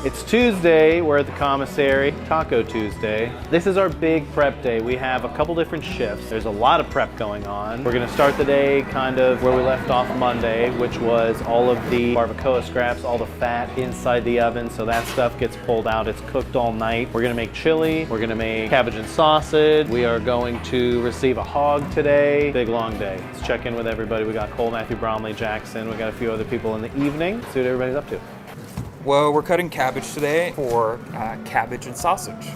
It's Tuesday, we're at the commissary, Taco Tuesday. This is our big prep day. We have a couple different shifts. There's a lot of prep going on. We're gonna start the day kind of where we left off Monday, which was all of the barbacoa scraps, all the fat inside the oven, so that stuff gets pulled out. It's cooked all night. We're gonna make chili, we're gonna make cabbage and sausage. We are going to receive a hog today. Big long day. Let's check in with everybody. We got Cole, Matthew, Bromley, Jackson. We got a few other people in the evening. See what everybody's up to. Well, we're cutting cabbage today for cabbage and sausage.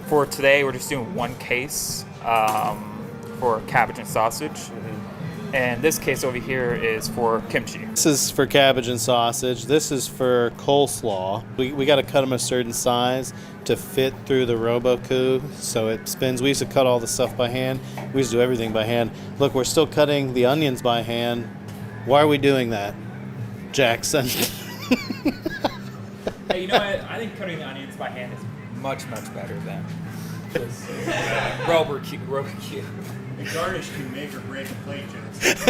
For today, we're just doing one case for cabbage and sausage. And this case over here is for kimchi. This is for cabbage and sausage. This is for coleslaw. We got to cut them a certain size to fit through the Roboku so it spins. We used to cut all the stuff by hand. We used to do everything by hand. Look, we're still cutting the onions by hand. Why are we doing that, Jackson? Hey, you know what? I think cutting the onions by hand is much, much better than Roboku. The garnish can make or break a plate, Jackson.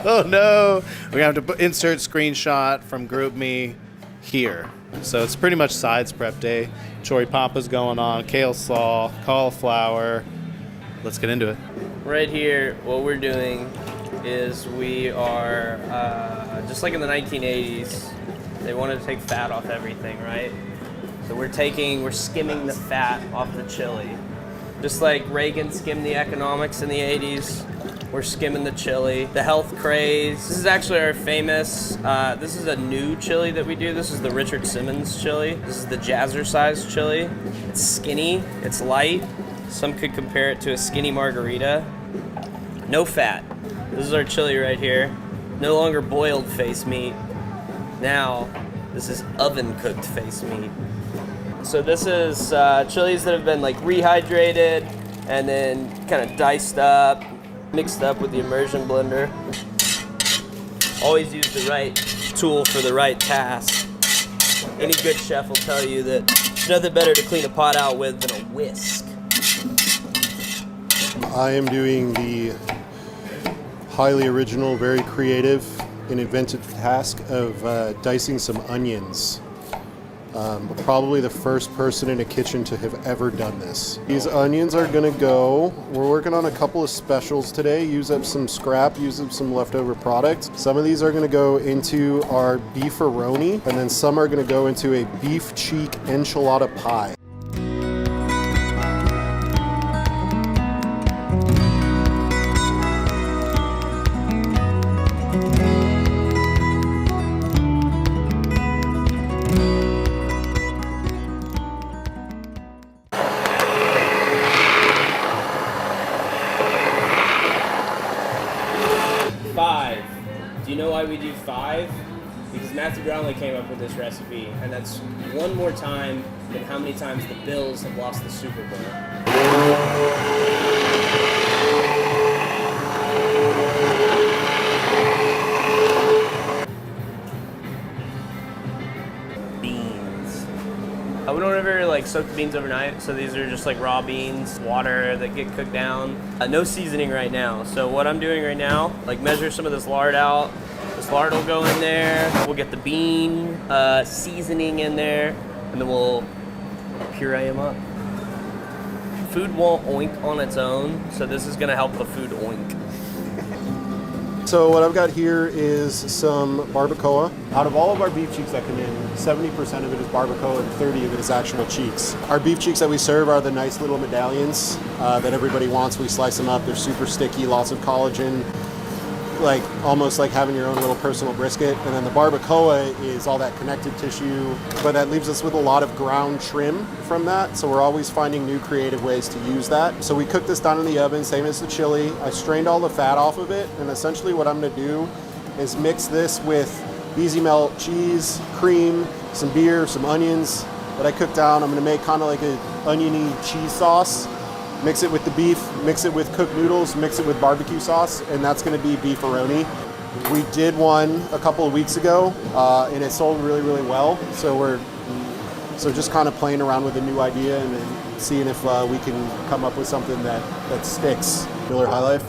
Oh no! We're gonna have to insert screenshot from GroupMe here. So it's pretty much sides prep day. Chori papa's going on, kale slaw, cauliflower. Let's get into it. Right here, what we're doing is we are, just like in the 1980s, they wanted to take fat off everything, right? So we're skimming the fat off the chili. Just like Reagan skimmed the economics in the 80s, we're skimming the chili. The health craze. This is actually our famous, this is a new chili that we do. This is the Richard Simmons chili. This is the jazzercise chili. It's skinny, it's light. Some could compare it to a skinny margarita. No fat. This is our chili right here. No longer boiled face meat. Now, this is oven cooked face meat. So this is chilies that have been like rehydrated and then kind of diced up, mixed up with the immersion blender. Always use the right tool for the right task. Any good chef will tell you that there's nothing better to clean a pot out with than a whisk. I am doing the highly original, very creative and inventive task of dicing some onions. Probably the first person in a kitchen to have ever done this. These onions are gonna go, we're working on a couple of specials today. Use up some scrap, use up some leftover products. Some of these are gonna go into our beefaroni, and then some are gonna go into a beef cheek enchilada pie. Do you know why we do 5? Because Matthew Brownlee came up with this recipe, and that's one more time than how many times the Bills have lost the Super Bowl. Beans. We don't ever like soak the beans overnight, so these are just like raw beans, water that get cooked down. No seasoning right now. So what I'm doing right now, like measure some of this lard out. This lard will go in there. We'll get the bean seasoning in there, and then we'll puree them up. Food won't oink on its own, so this is gonna help the food oink. So what I've got here is some barbacoa. Out of all of our beef cheeks that come in, 70% of it is barbacoa and 30 of it is actual cheeks. Our beef cheeks that we serve are the nice little medallions that everybody wants. We slice them up, they're super sticky, lots of collagen, like almost like having your own little personal brisket. And then the barbacoa is all that connective tissue, but that leaves us with a lot of ground trim from that. So we're always finding new creative ways to use that. So we cook this down in the oven, same as the chili. I strained all the fat off of it, and essentially what I'm gonna do is mix this with easy melt cheese, cream, some beer, some onions that I cooked down. I'm gonna make kind of like an oniony cheese sauce. Mix it with the beef, mix it with cooked noodles, mix it with barbecue sauce, and that's gonna be beefaroni. We did one a couple of weeks ago, and it sold really, really well. So just kind of playing around with a new idea and then seeing if we can come up with something that sticks. Miller High Life.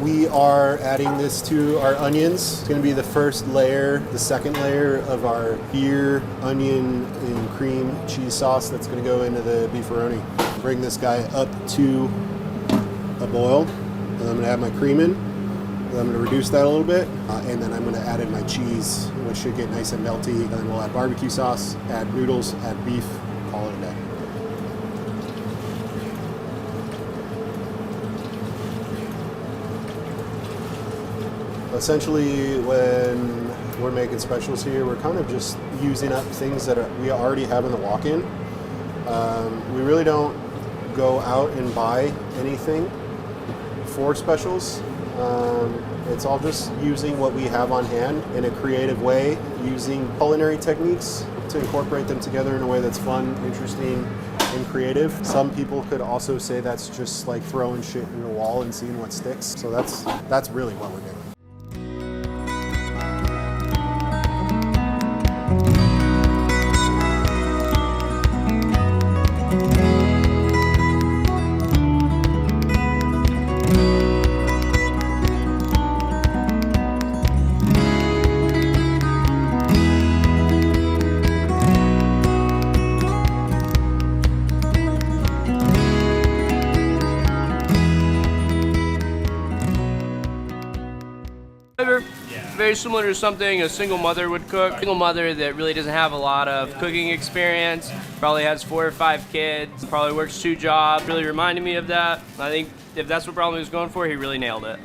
We are adding this to our onions. It's gonna be the first layer, the second layer of our beer, onion, and cream cheese sauce that's gonna go into the beefaroni. Bring this guy up to a boil. And I'm gonna add my cream in. I'm gonna reduce that a little bit. And then I'm gonna add in my cheese, which should get nice and melty. And then we'll add barbecue sauce, add noodles, add beef, call it a day. Essentially, when we're making specials here, we're kind of just using up things that we already have in the walk-in. We really don't go out and buy anything for specials. It's all just using what we have on hand in a creative way, using culinary techniques to incorporate them together in a way that's fun, interesting, and creative. Some people could also say that's just like throwing shit in the wall and seeing what sticks. So that's really what we're doing. Very similar to something a single mother would cook. Single mother that really doesn't have a lot of cooking experience, probably has 4 or 5 kids, probably works 2 jobs. Really reminded me of that. I think if that's what problem he was going for, he really nailed it.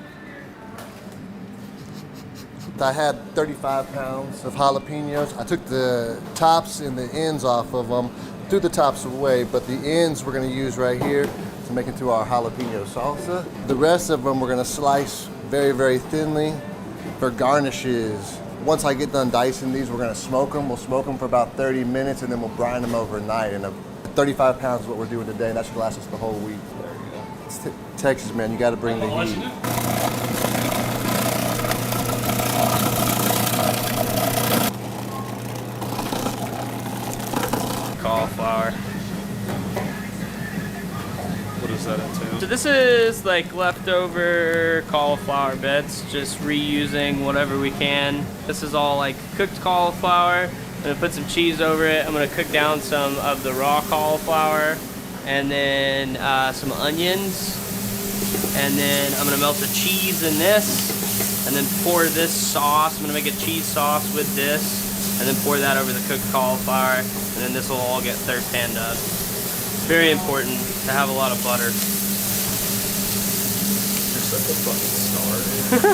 I had 35 pounds of jalapenos. I took the tops and the ends off of them, threw the tops away, but the ends we're gonna use right here to make into our jalapeno salsa. The rest of them we're gonna slice very, very thinly for garnishes. Once I get done dicing these, we're gonna smoke them. We'll smoke them for about 30 minutes and then we'll brine them overnight. And 35 pounds is what we're doing today, and that should last us the whole week. It's Texas, man, you gotta bring the heat. Cauliflower. What does that entail? So this is like leftover cauliflower bits, just reusing whatever we can. This is all like cooked cauliflower. I'm gonna put some cheese over it. I'm gonna cook down some of the raw cauliflower and then some onions. And then I'm gonna melt the cheese in this and then pour this sauce. I'm gonna make a cheese sauce with this and then pour that over the cooked cauliflower. And then this will all get third panned up. It's very important to have a lot of butter. You're such a fucking star.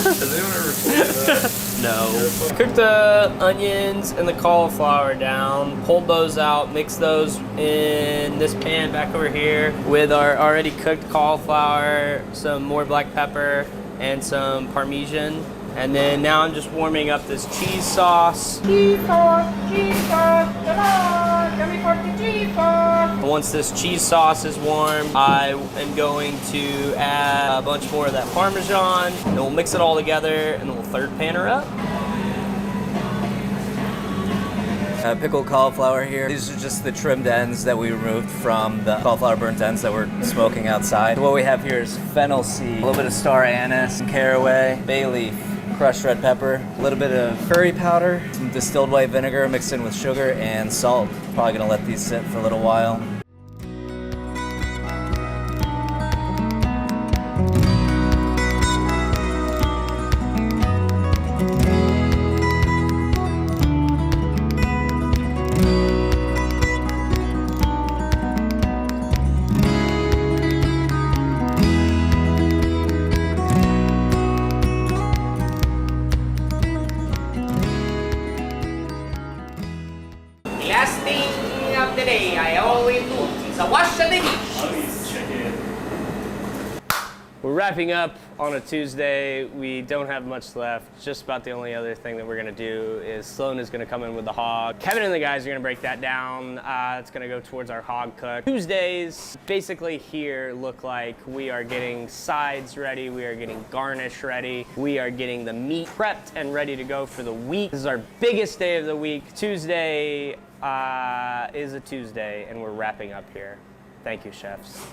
Has anyone ever told you that? No. Cook the onions and the cauliflower down, pull those out, mix those in this pan back over here with our already cooked cauliflower, some more black pepper, and some Parmesan. And then now I'm just warming up this cheese sauce. Cheese sauce, come on, let me pour the cheese sauce. Once this cheese sauce is warm, I am going to add a bunch more of that Parmesan, and we'll mix it all together, and then we'll third pan her up. Pickled cauliflower here. These are just the trimmed ends that we removed from the cauliflower burnt ends that we're smoking outside. What we have here is fennel seed, a little bit of star anise, caraway, bay leaf, crushed red pepper, a little bit of curry powder, some distilled white vinegar mixed in with sugar and salt. Probably gonna let these sit for a little while. Last thing of the day, I always do is a wash of the dishes. We're wrapping up on a Tuesday. We don't have much left. Just about the only other thing that we're gonna do is Sloan is gonna come in with the hog. Kevin and the guys are gonna break that down. It's gonna go towards our hog cook. Tuesdays basically here look like we are getting sides ready, we are getting garnish ready, we are getting the meat prepped and ready to go for the week. This is our biggest day of the week. Tuesday is a Tuesday and we're wrapping up here. Thank you, chefs.